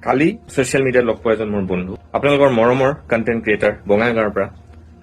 কালি social মিডিয়াত লগ পোৱা এজন মোৰ বন্ধু আপোনালোকৰ মৰমৰ কন্টেন্ট ক্ৰিয়েটাৰ বঙাইগাঁৱৰ পৰা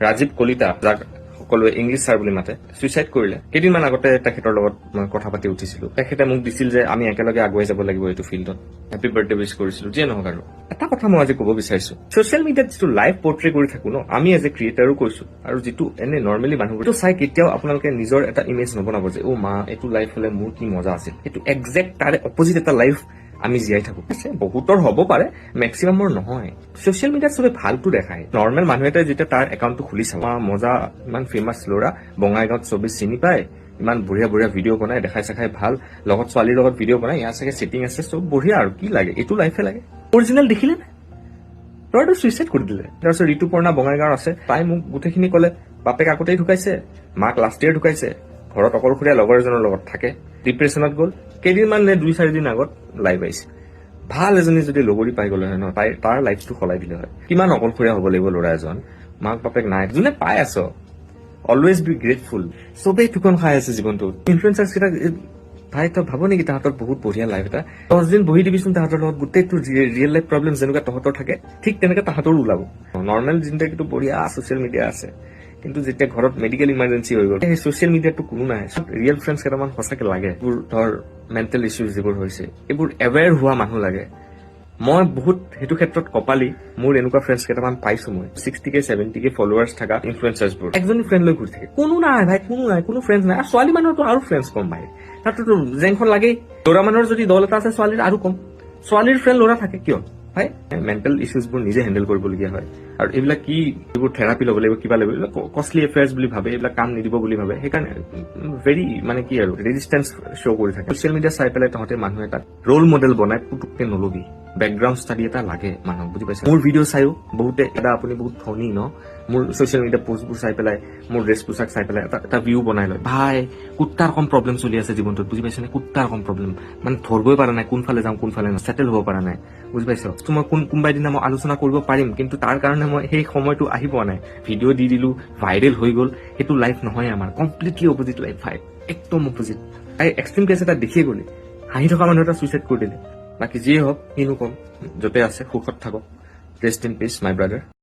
ৰাজীৱ কলিতা যাক সকলোৱে ইংলিছ ছাৰ বুলি মাতে সুইচাইড কৰিলে কেইদিনমান আগতে তেখেতৰ লগত মই কথা পাতি উঠিছিলো তেখেতে মোক দিছিল যে আমি একেলগে আগুৱাই যাব লাগিব এইটো ফিল্ডত হেপী বাৰ্থডে উইচ কৰিছিলো যিয়ে নহওক আৰু এটা কথা মই আজি ক'ব বিচাৰিছো সোশ্যাল মিডিয়াত যিটো লাইভ পৰ্ট্ৰে কৰি থাকো ন আমি এজ এ ক্ৰিয়েটাৰো কৈছো আৰু যিটো এনে নৰ্মেলি মানুহবোৰ চাই কেতিয়াও আপোনালোকে নিজৰ এটা ইমেজ নবনাব যে অ' মা এইটো লাইফ হলে মোৰ কি মজা আছিল এইটো একজেক্ট তাৰে অপজিট এটা লাইফ আমি জীয়াই থাকো বহুতৰ হ'ব পাৰে মেক্সিমামৰ নহয় সোশ্যাল মিডিয়াত চবে ভালটো দেখায় নৰ্মেল মানুহ এটাই যেতিয়া তাৰ একাউণ্টটো খুলি চাব মজা ইমান ফেমাছ ল'ৰা বঙাইগাঁৱত চবে চিনি পায় ইমান বঢ়িয়া বঢ়িয়া ভিডিঅ' বনাই দেখাই চেখাই ভাল লগত ছোৱালীৰ লগত ভিডিঅ' বনাই ইয়াৰ চাগে ছেটিং আছে চব বঢ়িয়া আৰু কি লাগে এইটো লাইফে লাগে অৰিজিনেল দেখিলে নে ল'ৰাটো চুইচাইড কৰি দিলে তাৰপিছত ঋতুপৰ্ণা বঙাইগাঁৱৰ আছে তাই মোক গোটেইখিনি ক'লে বাপেক আগতেই ঢুকাইছে মাক লাষ্ট ইয়েৰ ঢুকাইছে ঘৰত অকলশৰীয়া লগৰ এজনৰ লগত থাকে ডিপ্ৰেছনত গ'ল কেইদিনমান নে 2-4 দিন আগত লাইভ আহিছে ভাল এজনী যদি লগৰী পাই গ'লে হয় ন তাৰ লাইফটো সলাই দিলে হয় কিমান অকলশৰীয়া হ'ব লাগিব ল'ৰা এজন মাক বাপেক নাই যোনে পাই আছ অলৱেজ বি গ্ৰেটফুল চবেই টুকন খাই আছে জীৱনটোত ইনফ্লুৱেঞ্চাৰ্ছ কেইটা ভাই তই ভাব নেকি তাহাঁতৰ বহুত বঢ়িয়া লাইফ এটা 10 দিন বহি দিবিচোন তাহাঁতৰ লগত গোটেইটো ৰিয়েল লাইফ প্ৰব্লেম যেনেকুৱা তহঁতৰ থাকে ঠিক তেনেকে তাহাঁতৰো ওলাব নৰ্মেল জিন্দগীটো বঢ়িয়া ছচিয়েল মিডিয়া আছে কিন্তু যেতিয়া ঘৰত মেডিকেল ইমাৰ্জেঞ্চি হৈ গ'ল সেই ছচিয়েল মিডিয়াটো কোনো নাই ৰিয়েল ফ্ৰেণ্ডছ কেইটামান সঁচাকে লাগে এইবোৰ ধৰ মেণ্টেল ইছ্যুজ যিবোৰ হৈছে এইবোৰ এৱেৰ হোৱা মানুহ লাগে মই বহুত সেইটো ক্ষেত্ৰত কপালি মোৰ এনেকুৱা ফ্ৰেণ্ডছ কেইটামান পাইছো মই 60K 70K ফলোৱাৰ্ছ থকা ইনফ্লুৱেঞ্চাৰ্ছবোৰ একজনী ফ্ৰেণ্ড লৈ ঘূৰি থাকে কোনো নাই ভাই কোনো ফ্ৰেণ্ডছ নাই আৰু ছোৱালী মানুহৰতো আৰু ফ্ৰেণ্ডছ কম ভাই তাততো জেংখন লাগেই ল'ৰা মানুহৰ যদি দল এটা আছে ছোৱালীৰ আৰু কম ছোৱালীৰ ফ্ৰেণ্ড ল'ৰা থাকে কিয় ভাই মেণ্টেল ইছ্যুজবোৰ নিজে হেণ্ডেল কৰিবলগীয়া হয় আৰু এইবিলাক কি এইবোৰ থেৰাপি ল'ব লাগিব কিবা লাগিব এইবিলাক কষ্টলি এফেয়াৰ্ছ বুলি ভাবে এইবিলাক কাম নিদিব বুলি ভাবে সেইকাৰণে ভেৰি মানে কি আৰু ৰেজিষ্টেঞ্চ শ্ব' কৰি থাকে ছচিয়েল মিডিয়া চাই পেলাই তহঁতে মানুহ এটা ৰোল মডেল বনাই পুতুককে নলবি বেকগ্ৰাউণ্ড ষ্টাডি এটা লাগে মানুহক বুজি পাইছে মোৰ ভিডিঅ' চাইও বহুতে এটা আপুনি বহুত ধনী ন মোৰ ছচিয়েল মিডিয়া পোষ্টবোৰ চাই পেলাই মোৰ ড্ৰেছ পোছাক চাই পেলাই এটা ভিউ বনাই লয় ভাই কুত্তাৰ কম প্ৰব্লেম চলি আছে জীৱনটোত বুজি পাইছে নে কুত্তাৰ কম প্ৰব্লেম মানে ধৰিবই পৰা নাই কোনফালে যাওঁ কোনফালে নহয় ছেটেল হ'ব পৰা নাই বুজি পাইছো মই কোনোবাই দিনা মই আলোচনা কৰিব পাৰিম কিন্তু তাৰ কাৰণে মই সেই সময়টো আহি পোৱা নাই ভিডিঅ' দি দিলো ভাইৰেল হৈ গ'ল সেইটো লাইফ নহয় আমাৰ কমপ্লিটলি অপজিট লাইফ ভাই একদম অপজিট তাই এক্সট্ৰিম কেছ এটা দেখিয়ে গ'লে হাঁহি থকা মানুহ এটা চুইচাইড কৰি দিলে বাকী যিয়ে হওক কিনো কম য'তে আছে সুখত থাকক rest in peace my brother